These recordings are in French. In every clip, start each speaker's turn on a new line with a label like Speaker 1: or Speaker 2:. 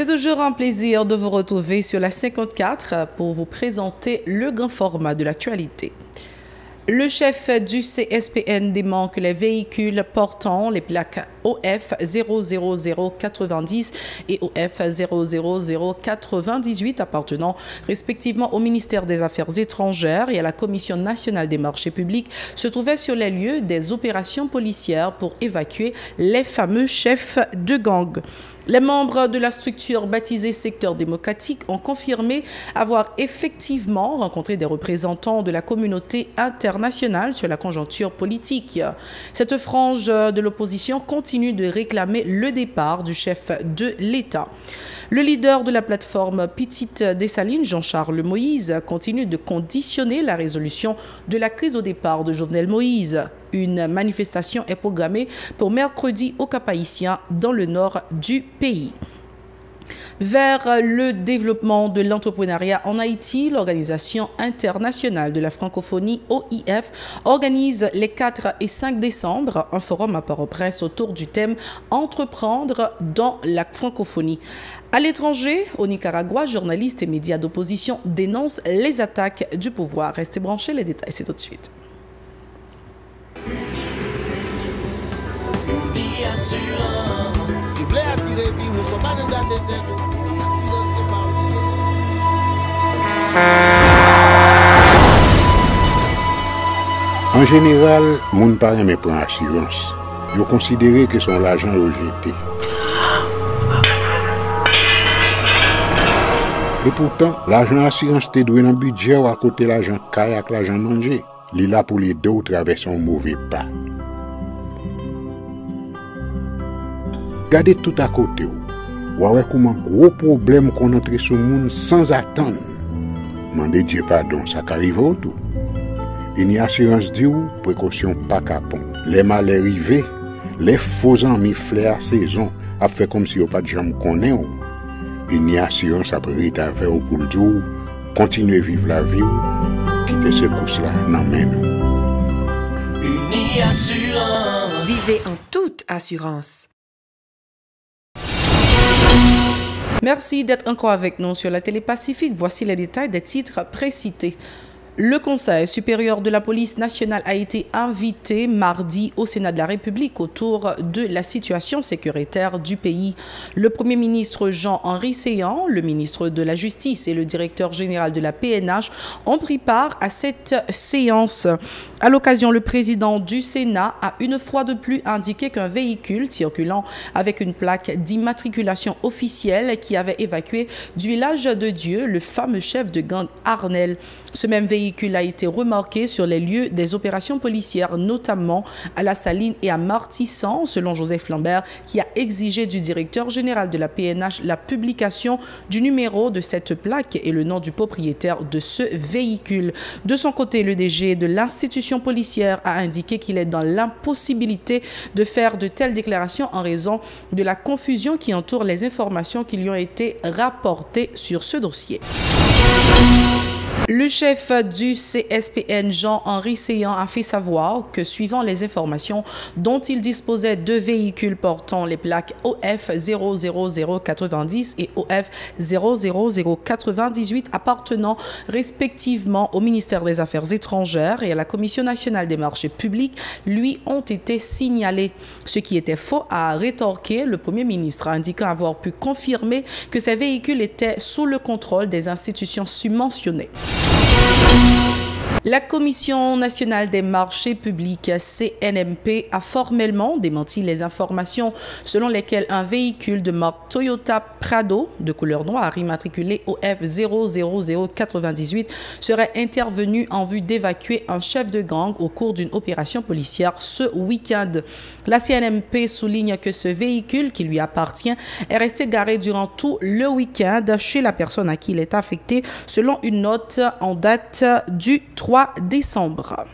Speaker 1: C'est toujours un plaisir de vous retrouver sur la 54 pour vous présenter le grand format de l'actualité. Le chef du CSPN dément que les véhicules portant les plaques OF 00090 et OF 00098 appartenant respectivement au ministère des Affaires étrangères et à la Commission nationale des marchés publics se trouvaient sur les lieux des opérations policières pour évacuer les fameux chefs de gang. Les membres de la structure baptisée Secteur démocratique ont confirmé avoir effectivement rencontré des représentants de la communauté internationale sur la conjoncture politique. Cette frange de l'opposition continue de réclamer le départ du chef de l'État. Le leader de la plateforme Petite Dessalines, Jean-Charles Moïse, continue de conditionner la résolution de la crise au départ de Jovenel Moïse. Une manifestation est programmée pour mercredi au Cap-Haïtien dans le nord du pays. Vers le développement de l'entrepreneuriat en Haïti, l'Organisation internationale de la francophonie OIF organise les 4 et 5 décembre un forum à Port-au-Prince autour du thème « Entreprendre dans la francophonie ». À l'étranger, au Nicaragua, journalistes et médias d'opposition dénoncent les attaques du pouvoir. Restez branchés, les détails c'est tout de suite.
Speaker 2: En général, moun pa reme prend assurance. Yo considéré que son l'argent rejeté. Et pourtant, l'argent assurance te doué dans budget ou à côté l'argent kayak, l'argent manger. Li là pour les deux traverser un mauvais pas. Gardez tout à côté. Ou ouais comment gros problème qu'on entre sur monde sans attendre. Mandez Dieu pardon, ça qu'arrive au tout. Une assurance dit ou précaution pas capon. Les mal arrivés, les faux amis flair saison a fait comme si on pas de jambe connaît. Une assurance après rétaver au pour le dire continuer vivre la vie quitter ce course là nan men nous.
Speaker 3: Uni Assurance.
Speaker 4: Vivez en toute assurance.
Speaker 1: Merci d'être encore avec nous sur la Télé Pacifique. Voici les détails des titres précités. Le Conseil supérieur de la police nationale a été invité mardi au Sénat de la République autour de la situation sécuritaire du pays. Le Premier ministre Jean-Henri Séan, le ministre de la Justice et le directeur général de la PNH ont pris part à cette séance. À l'occasion, le président du Sénat a une fois de plus indiqué qu'un véhicule circulant avec une plaque d'immatriculation officielle qui avait évacué du village de Dieu le fameux chef de gang Arnel. Ce même véhicule a été remarqué sur les lieux des opérations policières, notamment à La Saline et à Martissan, selon Joseph Lambert, qui a exigé du directeur général de la PNH la publication du numéro de cette plaque et le nom du propriétaire de ce véhicule. De son côté, le DG de l'institution policière a indiqué qu'il est dans l'impossibilité de faire de telles déclarations en raison de la confusion qui entoure les informations qui lui ont été rapportées sur ce dossier. Le chef du CSPN, Jean-Henri Séan, a fait savoir que, suivant les informations dont il disposait, 2 véhicules portant les plaques OF 00090 et OF 00098 appartenant respectivement au ministère des Affaires étrangères et à la Commission nationale des marchés publics lui ont été signalés. Ce qui était faux, a rétorqué le Premier ministre, indiquant avoir pu confirmer que ces véhicules étaient sous le contrôle des institutions subventionnées. La Commission nationale des marchés publics, CNMP, a formellement démenti les informations selon lesquelles un véhicule de marque Toyota Prado, de couleur noire, immatriculé OF 00098, serait intervenu en vue d'évacuer un chef de gang au cours d'une opération policière ce week-end. La CNMP souligne que ce véhicule, qui lui appartient, est resté garé durant tout le week-end chez la personne à qui il est affecté, selon une note en date du 3 décembre.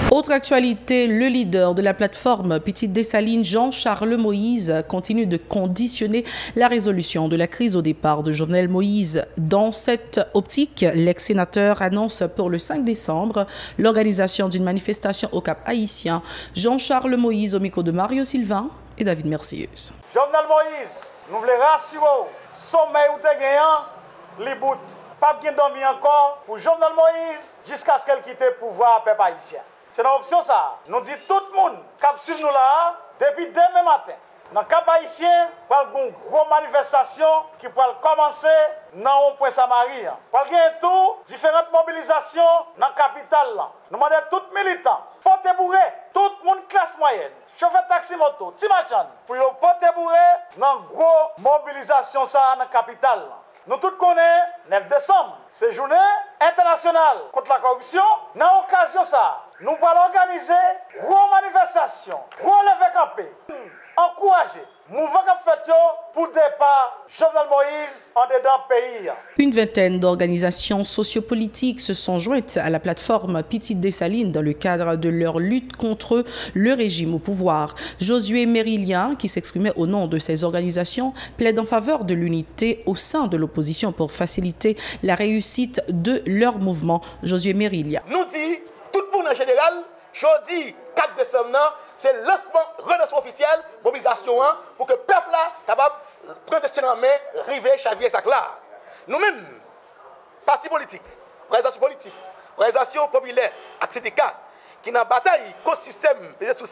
Speaker 1: Autre actualité, le leader de la plateforme Petite Dessalines, Jean-Charles Moïse, continue de conditionner la résolution de la crise au départ de Jovenel Moïse. Dans cette optique, l'ex-sénateur annonce pour le 5 décembre l'organisation d'une manifestation au Cap-Haïtien. Jean-Charles Moïse au micro de Mario Sylvain et David Mercieuse.
Speaker 5: Jovenel Moïse, nous voulons rassurer, sommeil ou te gagnant, les bouts. Pas bien dormir encore pour Jovenel Moïse jusqu'à ce qu'elle quitte le pouvoir peuple haïtien. C'est une option ça. Nous disons tout le monde qui suit nous là depuis demain matin. Dans le Cap haïtien, il y a une grosse manifestation qui peut commencer dans le point Samarie. Il y a tout différentes mobilisations dans la capitale. Nous demandons à tous les militants, porter bourré, tout le monde classe moyenne, chauffeur taxi moto, petit machin, pour porter bourré dans une grosse mobilisation dans la capitale. Nous tous connaissons 9 décembre, c'est journée internationale contre la corruption. Dans l'occasion ça, nous allons organiser une grosse manifestation, gros lever campé, encourager mouvement fait pour départ Jovenel Moïse en dedans pays.
Speaker 1: Une vingtaine d'organisations sociopolitiques se sont jointes à la plateforme Petite Dessalines dans le cadre de leur lutte contre le régime au pouvoir. Josué Mérilien, qui s'exprimait au nom de ces organisations, plaide en faveur de l'unité au sein de l'opposition pour faciliter la réussite de leur mouvement. Josué Mérilien.
Speaker 6: Nous dit, tout le monde en général, jeudi 4 décembre, c'est le relancement officiel, mobilisation pour que le peuple là capable de prendre destin en main, river, chavier ça là. Nous-mêmes, partis politiques, organisations populaires, syndicats, qui dans la bataille contre le système des sous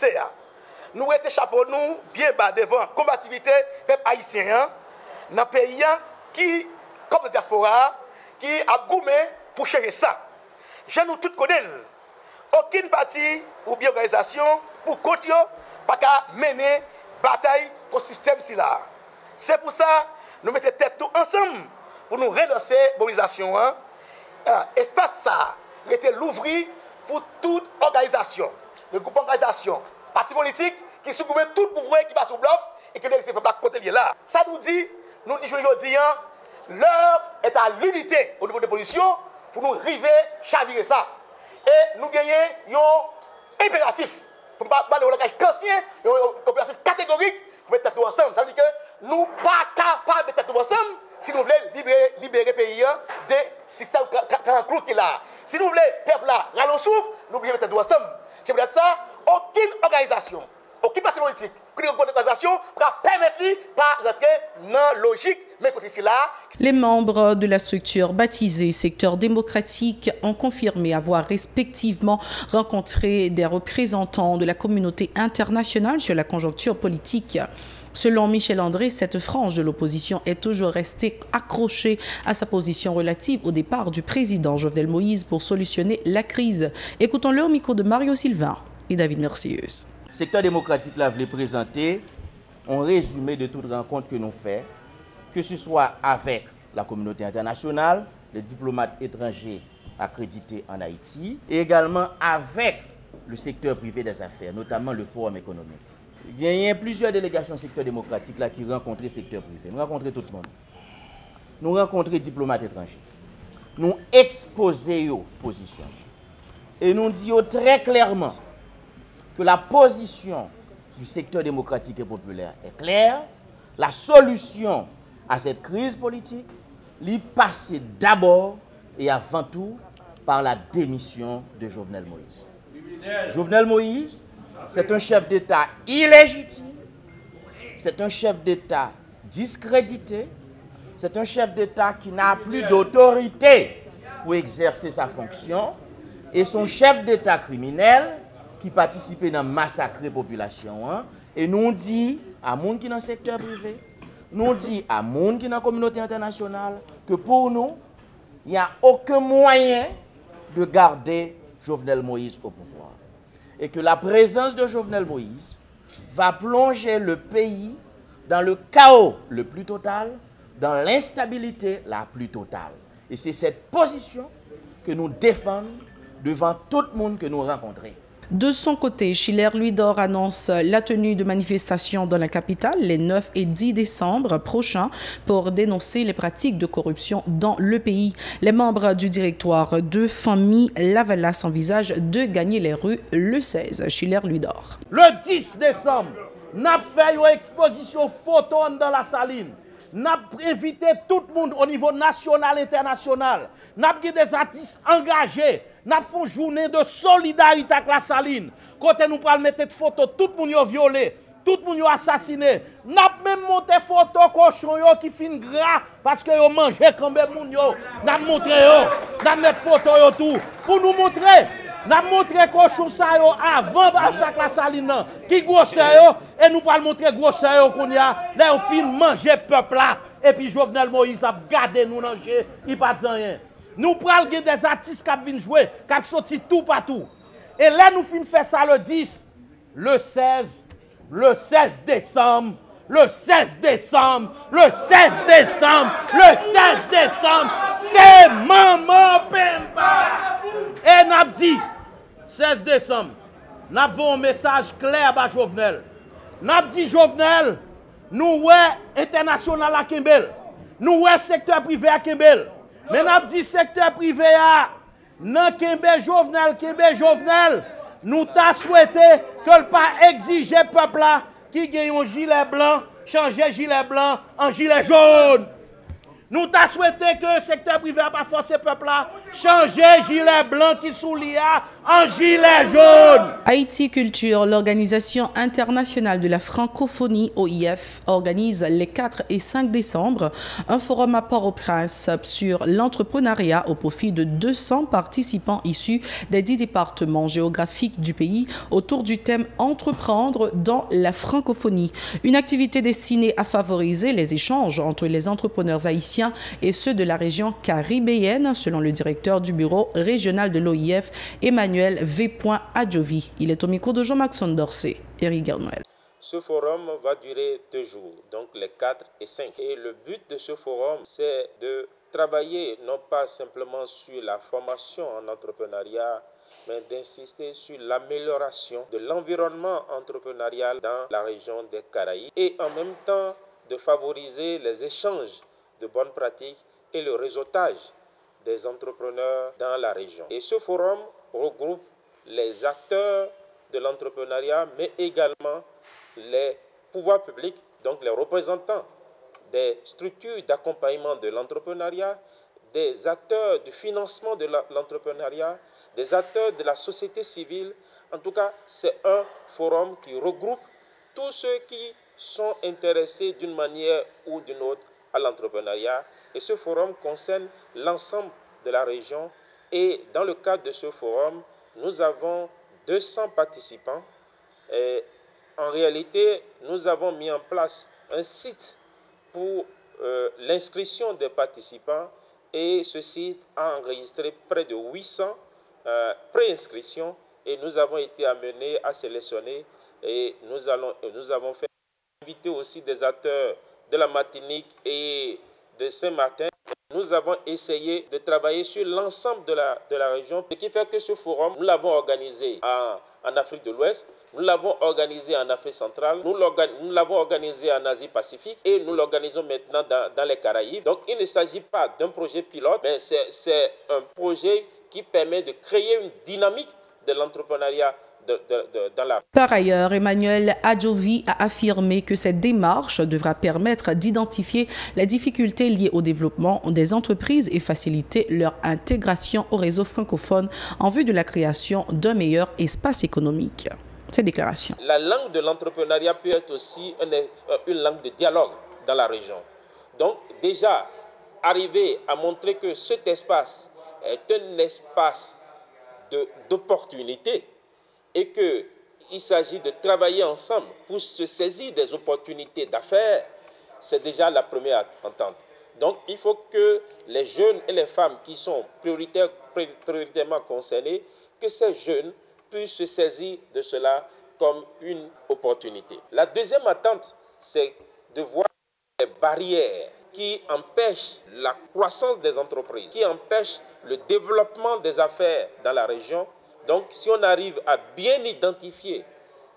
Speaker 6: nous avons chapeau nous bien bas devant la combativité peuple haïtien dans le pays qui, comme la diaspora, qui a goumé pour chercher ça. Je nous tous connaissons. Aucune partie ou bien organisation pour continuer pas qu'à mener bataille au système si là. C'est pour ça que nous mettons tête nous ensemble pour nous relancer la mobilisation. Espace ça était l'ouvrir pour toute organisation, le groupe d'organisation, parti politique qui sous tout le pouvoir qui va sous bluff et qui ne peut pas côté là. Ça nous dit aujourd'hui, l'heure est à l'unité au niveau des positions pour nous river, chavirer ça. Et nous gagnons un impératif. Pour ne pas parler au langage ancien, un impératif catégorique pour mettre tout ensemble. Ça veut dire que nous ne sommes pas capables de mettre tout ensemble si nous voulons libérer le pays des systèmes qui sont là. Si nous voulons le peuple là, râler au souffle, nous devons mettre tout ensemble. C'est pour ça, aucune organisation, aucune parti politique, aucune organisation ne va permettre de ne pas rentrer dans la logique. Mais ici là.
Speaker 1: Les membres de la structure baptisée Secteur démocratique ont confirmé avoir respectivement rencontré des représentants de la communauté internationale sur la conjoncture politique. Selon Michel André, cette frange de l'opposition est toujours restée accrochée à sa position relative au départ du président Jovenel Moïse pour solutionner la crise. Écoutons-le au micro de Mario Sylvain et David Mercieuse.
Speaker 7: Secteur démocratique l'a voulu présenter un résumé de toute rencontre que nous faisons, que ce soit avec la communauté internationale, les diplomates étrangers accrédités en Haïti, et également avec le secteur privé des affaires, notamment le Forum économique. Il y a plusieurs délégations secteur démocratique là qui rencontrent le secteur privé. Nous rencontrons tout le monde. Nous rencontrons les diplomates étrangers. Nous exposons nos positions. Et nous disons très clairement que la position du secteur démocratique et populaire est claire. La solution à cette crise politique, il passe d'abord et avant tout par la démission de Jovenel Moïse. Jovenel Moïse, c'est un chef d'État illégitime, c'est un chef d'État discrédité, c'est un chef d'État qui n'a plus d'autorité pour exercer sa fonction, et son chef d'État criminel qui participait dans le massacre de la population, et nous dit à monde qui est dans le secteur privé, nous dit à monde qui est dans la communauté internationale que pour nous, il n'y a aucun moyen de garder Jovenel Moïse au pouvoir. Et que la présence de Jovenel Moïse va plonger le pays dans le chaos le plus total, dans l'instabilité la plus totale. Et c'est cette position que nous défendons devant tout le monde que nous rencontrons.
Speaker 1: De son côté, Schiller Louis-d'Or annonce la tenue de manifestations dans la capitale les 9 et 10 décembre prochains pour dénoncer les pratiques de corruption dans le pays. Les membres du directoire de famille Lavalas envisagent de gagner les rues le 16. Schiller Louis-d'Or.
Speaker 8: Le 10 décembre, nous avons fait une exposition photo dans la saline. Nous avons invité tout le monde au niveau national et international. Nous avons des artistes engagés. Nous avons fait une journée de solidarité avec la saline. Quand nous allons mettre des photos, tout le monde est violé. tout le monde a assassiné. N'a même monté photo cochon yo qui fin gras parce que yo mangé quand même moun yo. N'a montré yo, n'a mis photo yo tout pour nous montrer. N'a montré cochon ça yo avant massacre la saline qui grosseur yo et nous pas montrer grosseur yo qu'on y a là on fin manger peuple là et puis Jovenel Moïse a gardé nous dans jeu, il pas dit rien. Nous pral des artistes qui viennent jouer, qui sorti tout partout. Et là nous fin faire ça le 10, le 16 décembre, le 16 décembre, c'est Maman Pemba. Et n'a dit, 16 décembre, n'a avons un message clair à Jovenel. N'a dit Jovenel, nous ouais international à Kembel, nous ouais secteur privé à Kembel. Mais n'a dit secteur privé à nan Kembel Jovenel, nous t'a souhaité que le pas exiger peuple là qui gagne un gilet blanc, changer gilet blanc en gilet jaune. Nous t'a souhaité que le secteur privé n'a pas forcé le peuple là, changer gilet blanc qui soulier en gilet jaune.
Speaker 1: Haïti Culture, l'Organisation internationale de la francophonie, OIF, organise les 4 et 5 décembre un forum à Port-au-Prince sur l'entrepreneuriat au profit de 200 participants issus des 10 départements géographiques du pays autour du thème « Entreprendre dans la francophonie ». Une activité destinée à favoriser les échanges entre les entrepreneurs haïtiens et ceux de la région caribéenne, selon le directeur du bureau régional de l'OIF, Emmanuel V. Adjovi. Il est au micro de Jean-Maxon Dorsey. Eric Garnoël.
Speaker 9: Ce forum va durer 2 jours, donc les 4 et 5. Et le but de ce forum, c'est de travailler non pas simplement sur la formation en entrepreneuriat, mais d'insister sur l'amélioration de l'environnement entrepreneurial dans la région des Caraïbes et en même temps de favoriser les échanges de bonnes pratiques et le réseautage des entrepreneurs dans la région. Et ce forum regroupe les acteurs de l'entrepreneuriat, mais également les pouvoirs publics, donc les représentants des structures d'accompagnement de l'entrepreneuriat, des acteurs du financement de l'entrepreneuriat, des acteurs de la société civile. En tout cas, c'est un forum qui regroupe tous ceux qui sont intéressés d'une manière ou d'une autre à l'entrepreneuriat. Et ce forum concerne l'ensemble de la région. Et dans le cadre de ce forum, nous avons 200 participants. Et en réalité, nous avons mis en place un site pour l'inscription des participants. Et ce site a enregistré près de 800 préinscriptions. Et nous avons été amenés à sélectionner. Et nous avons fait inviter aussi des acteurs de la Martinique et de Saint-Martin. Nous avons essayé de travailler sur l'ensemble de la région, ce qui fait que ce forum, nous l'avons organisé en Afrique de l'Ouest, nous l'avons organisé en Afrique centrale, nous l'avons organisé en Asie-Pacifique et nous l'organisons maintenant dans les Caraïbes. Donc il ne s'agit pas d'un projet pilote, mais c'est un projet qui permet de créer une dynamique de l'entrepreneuriat dans la...
Speaker 1: Par ailleurs, Emmanuel Adjovi a affirmé que cette démarche devra permettre d'identifier les difficultés liées au développement des entreprises et faciliter leur intégration au réseau francophone en vue de la création d'un meilleur espace économique. Cette déclaration.
Speaker 9: La langue de l'entrepreneuriat peut être aussi une langue de dialogue dans la région. Donc déjà, arriver à montrer que cet espace est un espace d'opportunité, et qu'il s'agit de travailler ensemble pour se saisir des opportunités d'affaires, c'est déjà la première entente. Donc il faut que les jeunes et les femmes qui sont prioritairement concernés, que ces jeunes puissent se saisir de cela comme une opportunité. La deuxième attente, c'est de voir les barrières qui empêchent la croissance des entreprises, qui empêchent le développement des affaires dans la région. Donc, si on arrive à bien identifier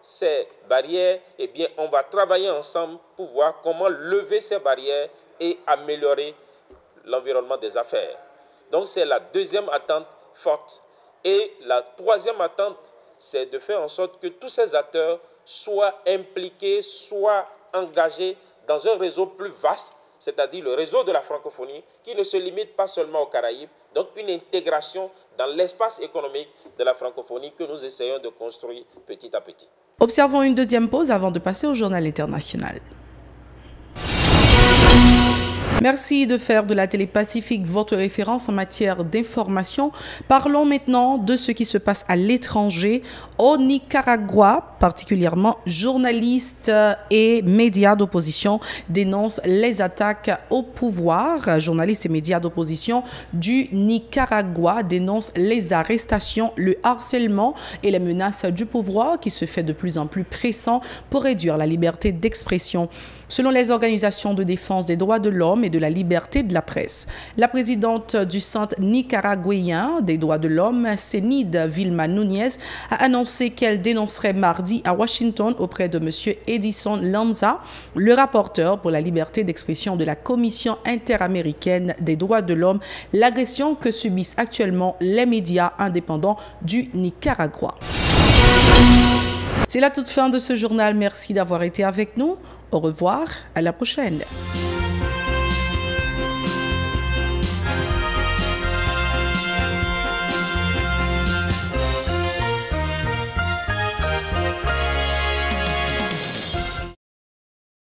Speaker 9: ces barrières, eh bien, on va travailler ensemble pour voir comment lever ces barrières et améliorer l'environnement des affaires. Donc, c'est la deuxième attente forte. Et la troisième attente, c'est de faire en sorte que tous ces acteurs soient impliqués, soient engagés dans un réseau plus vaste, c'est-à-dire le réseau de la francophonie, qui ne se limite pas seulement aux Caraïbes, donc une intégration dans l'espace économique de la francophonie que nous essayons de construire petit à petit.
Speaker 1: Observons une deuxième pause avant de passer au journal international. Merci de faire de la Télé Pacifique votre référence en matière d'information. Parlons maintenant de ce qui se passe à l'étranger. Au Nicaragua, particulièrement, journalistes et médias d'opposition dénoncent les attaques au pouvoir. Journalistes et médias d'opposition du Nicaragua dénoncent les arrestations, le harcèlement et les menaces du pouvoir qui se fait de plus en plus pressant pour réduire la liberté d'expression. Selon les organisations de défense des droits de l'homme et de la liberté de la presse, la présidente du Centre nicaraguayen des droits de l'homme, Zenid Vilma Núñez, a annoncé qu'elle dénoncerait mardi à Washington auprès de M. Edison Lanza, le rapporteur pour la liberté d'expression de la Commission interaméricaine des droits de l'homme, l'agression que subissent actuellement les médias indépendants du Nicaragua. C'est la toute fin de ce journal. Merci d'avoir été avec nous. Au revoir, à la prochaine.